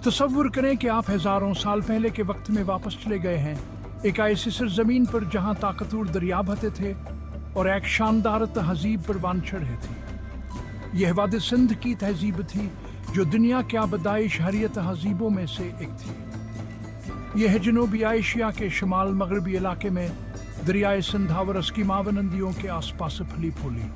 तसव्वुर करें कि आप हजारों साल पहले के वक्त में वापस चले गए हैं, एक ऐसी सरजमीन पर जहां ताकतवर दरिया बहते थे और एक शानदार तहजीब परवान चढ़े थी। यह वादी सिंध की तहजीब थी जो दुनिया के आबदाई शहरी तहजीबों में से एक थी। यह जनूबी एशिया के शुमाल मगरबी इलाके में दरियाए सिंध और उसकी मावन नदियों के आसपास फली फूली।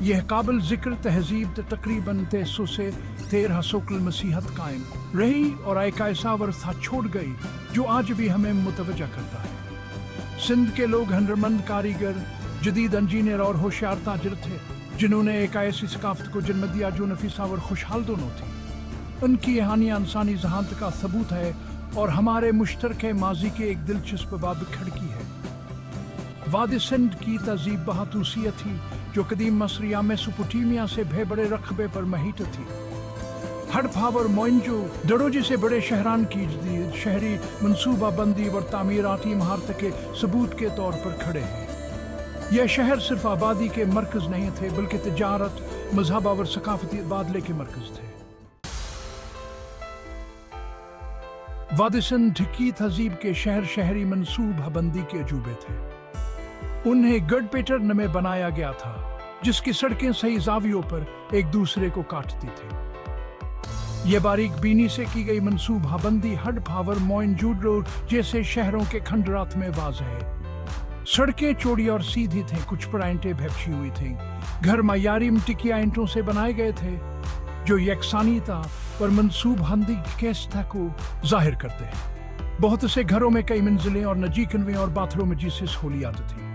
यह काबिल जिक्र तहजीब तकरीबन 300 से 1300 मसीहत कायम रही और एक ऐसा वर्षा छोड़ गई जो आज भी हमें मुतवज्जा करता है। सिंध के लोग हुनरमंद कारीगर, जदीद इंजीनियर और होशियार ताजिर थे जिन्होंने एक ऐसी सकाफत को जन्म दिया जो नफीसा और खुशहाल दोनों थी। उनकी कहानियाँ इंसानी जहानत का सबूत है और हमारे मुश्तरके माजी के एक दिलचस्प बाब खड़की है। वादी सिंध की तहजीब बहातूसियत थी जो कदीम मस्र या मेसोपोटामिया से भे बड़े रकबे पर महित थी। हड़प्पा और मोहनजोदड़ो जैसे बड़े शहरान की जदीद शहरी मनसूबाबंदी और तामीराती महारत के सबूत के तौर पर खड़े हैं। यह शहर सिर्फ आबादी के मरकज नहीं थे बल्कि तिजारत, मजहब और सकाफती तबादले के मरकज थे। वादी सिंध की तहजीब के शहर शहरी मनसूबाबंदी के अजूबे थे। उन्हें गढ़ पैटर्न में बनाया गया था जिसकी सड़कें सही जावियों पर एक दूसरे को काटती थी। यह बारीक बीनी से की गई मनसूबाबंदी हड़प्पा और मोहनजोदड़ो जैसे शहरों के खंडरात में वाज़ है। सड़कें चौड़ी और सीधी थीं, कुछ पर ईंटें भैंसी हुई थीं। घर मयारी टिकिया ईंटों से बनाए गए थे जो यकसानीता और मनसूबाबंदी के सतह को जाहिर करते हैं। बहुत से घरों में कई मंजिलें और निजी कन्वे और बाथरूम जैसी सहूलियात थी।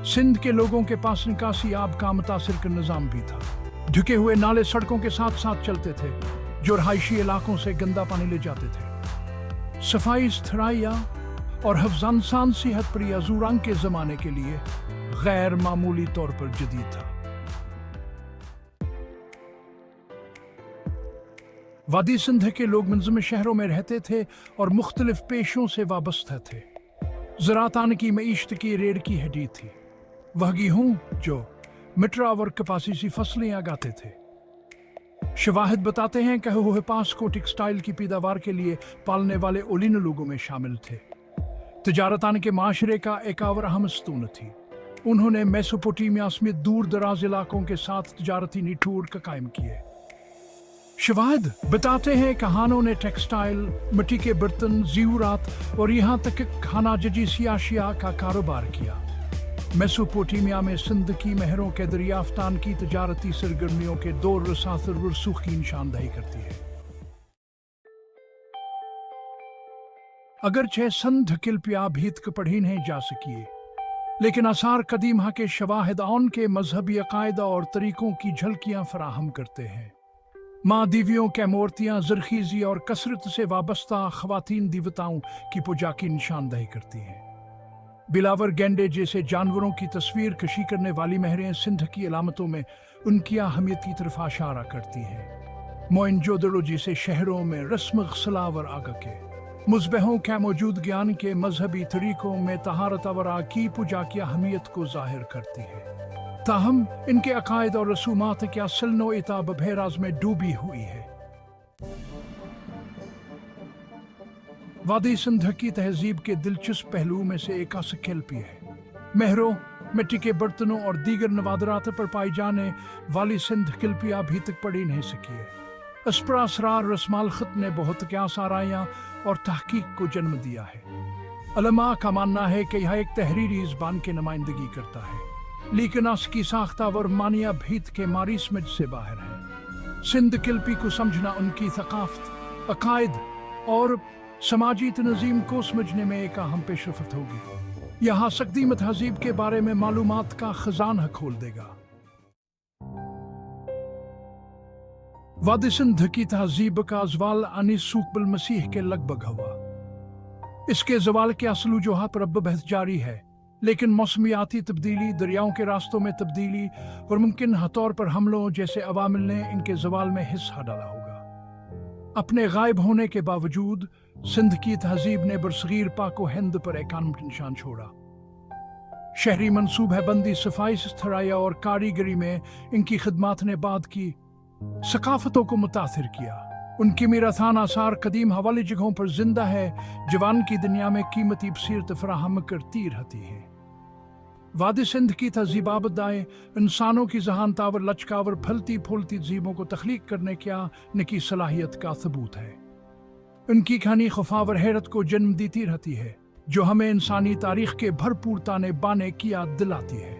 सिंध के लोगों के पास निकासी आब का मुतासिर का निज़ाम भी था। ढके हुए नाले सड़कों के साथ साथ चलते थे जो रहायशी इलाकों से गंदा पानी ले जाते थे। सफाई स्थराइया और हफ्जानसान सेहत पर अजूरांग के जमाने के लिए गैर मामूली तौर पर जदीद था। वादी सिंध के लोग मुंज़म शहरों में रहते थे और मुख्तलिफ पेशों से वाबस्ता थे। ज़रातान की मईशत की रेड़ की हड्डी थी। वह गेहूं जो मिट्रा और कपासी सी फसलें उगाते थे। शवाहिद बताते हैं कि वह पास को टेक्सटाइल की पैदावार के लिए पालने वाले ओलिन लोगों में शामिल थे। तिजारतान के माशरे का एक और अहम स्तून थी। उन्होंने मेसोपोटामिया में दूर दराज इलाकों के साथ तिजारती नेटवर्क का कायम किए। शवाहिद बताते हैं कहानों ने टेक्सटाइल, मिट्टी के बर्तन, ज़ीवरात और यहाँ तक खाना जजीसी आशिया का कारोबार किया। मेसोपोटामिया में सिंध की महरों के दरियाफ्तान की तिजारती सरगर्मियों के दौर रसासर रसूख की निशानदही करती है। अगरचे सिंध किल्पिया अभी तक पढ़ी नहीं जा सकी, लेकिन आसार कदीमा के शवाहिद उन के मजहबी अकायदा और तरीकों की झलकियां फराहम करते हैं। माँ देवियों के मूर्तियां जरखीजी और कसरत से वाबस्ता ख्वातीन देवताओं की पूजा की निशानदही करती हैं। बिलावर गेंडे जैसे जानवरों की तस्वीर कशी करने वाली महरें सिंध की अलामतों में उनकी अहमियत की तरफ इशारा करती हैं। मोहनजोदड़ो जैसे शहरों में रस्म ग़स्ला और आग के मुज़बहों के मौजूद ज्ञान के मजहबी तरीकों में तहारत और आग की पूजा की अहमियत को जाहिर करती है। ताहम इनके अकायद और रसूमात की असल नौइता बभेराज में डूबी हुई है। वादी सिंध की तहजीब के दिलचस्प पहलू में से एक किल्पी है। महरों, मिट्टी के बर्तनों और दीगर नवादरात पर पाई जाने वाली सिंध किल्पी अभी तक पढ़ी नहीं सकी है। इस पर असरार रस्माल खत ने बहुत क्यास आराइयाँ और तहकीक को जन्म दिया है। उलमा का मानना है कि यह एक तहरीरी ज़बान की नुमाइंदगी करता है, लेकिन इसकी साख्ता और मानिया भीत के मारी समझ से बाहर है। सिंध किल्पी को समझना उनकी थकाफत, अकायद और समाजी तनज़ीम को समझने में एक अहम पेशरफ्त होगी। यहाँ सक़दीम तहज़ीब के बारे में मालूमात का खजाना खोल देगा। वादी सिंध की तहज़ीब का ज़वाल अनीसूक बिल मसीह के लगभग हुआ। इसके ज़वाल के असल वजूहात पर अब बहस जारी है, लेकिन मौसमियाती तब्दीली, दरियाओं के रास्तों में तब्दीली और मुमकिन तौर पर हमलों जैसे अवामिल ने इनके ज़वाल में हिस्सा डाला होगा। अपने गायब होने के बावजूद सिंध की तहज़ीब ने बरसगीर पाको हिंद पर एक अनमट निशान छोड़ा। शहरी मनसूबाबंदी, सफाई स्थराया और कारीगरी में इनकी खिदमात ने बाद की सकाफतों को मुतासिर किया। ان کی میراثان آثار قدیم حوالی جگہوں پر زندہ ہے، جوان کی دنیا میں قیمتی بصیرت فراہم کرتی رہتی ہے۔ وادی سندھ کی تہذیب آبدائے انسانوں کی ذہانت اور لچکاور پھلتی پھولتی تہذیبوں کو تخلیق کرنے کی صلاحیت کا ثبوت ہے۔ ان کی کہانی خفاور حیرت کو جنم دیتی رہتی ہے، جو ہمیں انسانی تاریخ کے بھرپور تانے بانے کی یاد دلاتی ہے۔